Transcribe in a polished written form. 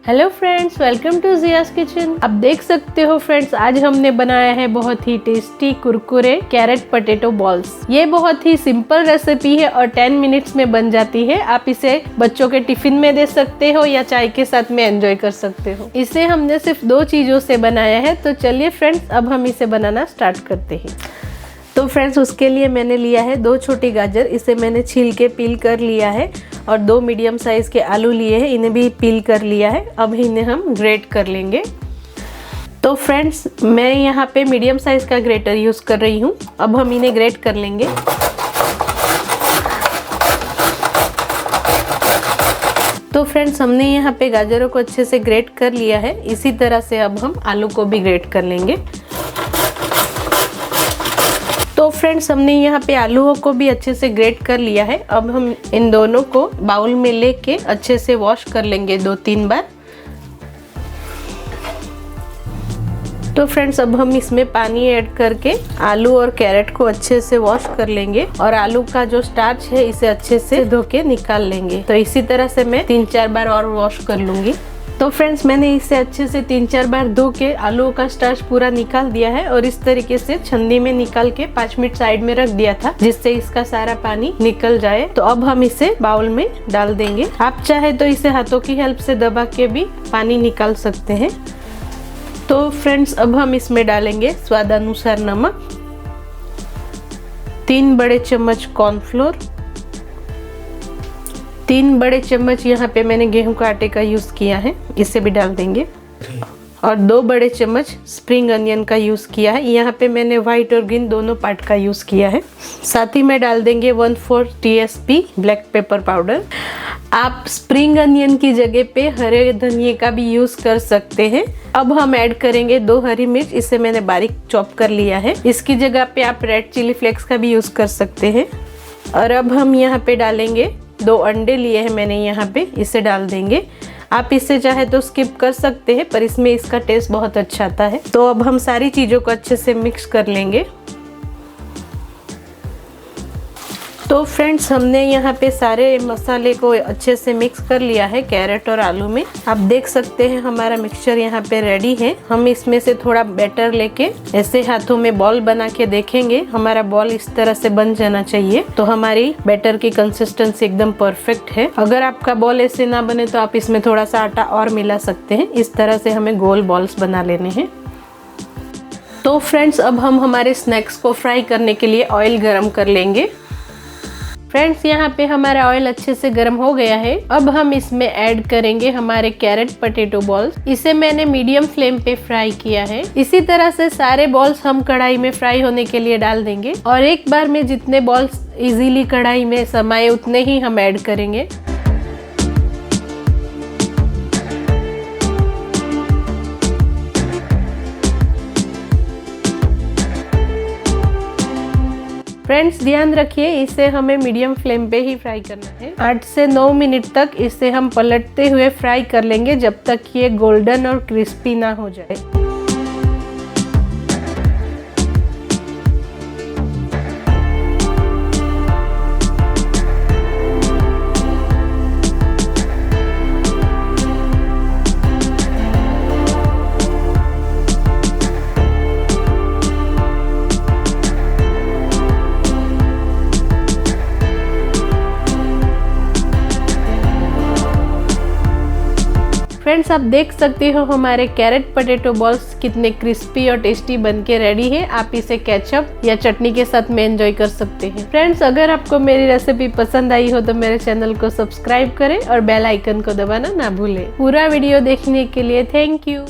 Hello friends, welcome to Jiya's kitchen. अब देख सकते हो फ्रेंड्स, आज हमने बनाया है बहुत ही टेस्टी कुरकुरे कैरेट पोटैटो बॉल्स। ये बहुत ही सिंपल रेसिपी है और 10 मिनट्स में बन जाती है। आप इसे बच्चों के टिफिन में दे सकते हो या चाय के साथ में एंजॉय कर सकते हो। इसे हमने सिर्फ 2 चीजों से बनाया है। तो चलिए फ्रेंड्स, अब हम इसे बनाना स्टार्ट करते हैं। तो फ्रेंड्स, उसके लिए मैंने लिया है 2 छोटी गाजर। इसे मैंने छील के पील कर लिया है और 2 मीडियम साइज के आलू लिए हैं, इन्हें भी पील कर लिया है। अब इन्हें हम ग्रेट कर लेंगे। तो फ्रेंड्स, मैं यहाँ पे मीडियम साइज का ग्रेटर यूज कर रही हूँ। अब हम इन्हें ग्रेट कर लेंगे। तो फ्रेंड्स, हमने यहाँ पे गाजरों को अच्छे से ग्रेट कर लिया है। इसी तरह से अब हम आलू को भी ग्रेट कर लेंगे। तो फ्रेंड्स, हमने यहाँ पे आलूओं को भी अच्छे से ग्रेट कर लिया है। अब हम इन दोनों को बाउल में लेके अच्छे से वॉश कर लेंगे 2-3 बार। तो फ्रेंड्स, अब हम इसमें पानी ऐड करके आलू और कैरेट को अच्छे से वॉश कर लेंगे और आलू का जो स्टार्च है इसे अच्छे से धो के निकाल लेंगे। तो इसी तरह से मैं 3-4 बार और वॉश कर लूंगी। तो फ्रेंड्स, मैंने इसे अच्छे से 3-4 बार धो के आलू का स्टार्च पूरा निकाल दिया है और इस तरीके से छन्नी में निकाल के 5 मिनट साइड में रख दिया था, जिससे इसका सारा पानी निकल जाए। तो अब हम इसे बाउल में डाल देंगे। आप चाहे तो इसे हाथों की हेल्प से दबा के भी पानी निकाल सकते हैं। तो फ्रेंड्स, अब हम इसमें डालेंगे स्वादानुसार नमक, 3 बड़े चम्मच कॉर्नफ्लोर, 3 बड़े चम्मच यहाँ पे मैंने गेहूं का आटे का यूज किया है, इसे भी डाल देंगे। और 2 बड़े चम्मच स्प्रिंग अनियन का यूज किया है। यहाँ पे मैंने व्हाइट और ग्रीन दोनों पार्ट का यूज किया है। साथ ही में डाल देंगे 1/4 TSP ब्लैक पेपर पाउडर। आप स्प्रिंग अनियन की जगह पे हरे धनिए का भी यूज कर सकते हैं। अब हम ऐड करेंगे 2 हरी मिर्च, इसे मैंने बारीक चॉप कर लिया है। इसकी जगह पे आप रेड चिली फ्लेक्स का भी यूज कर सकते हैं। और अब हम यहाँ पे डालेंगे 2 अंडे लिए हैं मैंने यहाँ पे, इसे डाल देंगे। आप इसे चाहे तो स्किप कर सकते हैं, पर इसमें इसका टेस्ट बहुत अच्छा आता है। तो अब हम सारी चीज़ों को अच्छे से मिक्स कर लेंगे। तो फ्रेंड्स, हमने यहाँ पे सारे मसाले को अच्छे से मिक्स कर लिया है कैरेट और आलू में। आप देख सकते हैं हमारा मिक्सचर यहाँ पे रेडी है। हम इसमें से थोड़ा बैटर लेके ऐसे हाथों में बॉल बना के देखेंगे। हमारा बॉल इस तरह से बन जाना चाहिए। तो हमारी बैटर की कंसिस्टेंसी एकदम परफेक्ट है। अगर आपका बॉल ऐसे ना बने तो आप इसमें थोड़ा सा आटा और मिला सकते हैं। इस तरह से हमें गोल बॉल्स बना लेने हैं। तो फ्रेंड्स, अब हम हमारे स्नैक्स को फ्राई करने के लिए ऑयल गरम कर लेंगे। फ्रेंड्स, यहाँ पे हमारा ऑयल अच्छे से गर्म हो गया है। अब हम इसमें ऐड करेंगे हमारे कैरेट पोटैटो बॉल्स। इसे मैंने मीडियम फ्लेम पे फ्राई किया है। इसी तरह से सारे बॉल्स हम कढ़ाई में फ्राई होने के लिए डाल देंगे और एक बार में जितने बॉल्स इजीली कढ़ाई में समाये उतने ही हम ऐड करेंगे। फ्रेंड्स, ध्यान रखिए, इसे हमें मीडियम फ्लेम पे ही फ्राई करना है। 8 से 9 मिनट तक इसे हम पलटते हुए फ्राई कर लेंगे, जब तक ये गोल्डन और क्रिस्पी ना हो जाए। फ्रेंड्स, आप देख सकते हो हमारे कैरेट पोटैटो बॉल्स कितने क्रिस्पी और टेस्टी बनके रेडी है। आप इसे केचप या चटनी के साथ में एंजॉय कर सकते हैं। फ्रेंड्स, अगर आपको मेरी रेसिपी पसंद आई हो तो मेरे चैनल को सब्सक्राइब करें और बेल आइकन को दबाना ना भूलें। पूरा वीडियो देखने के लिए थैंक यू।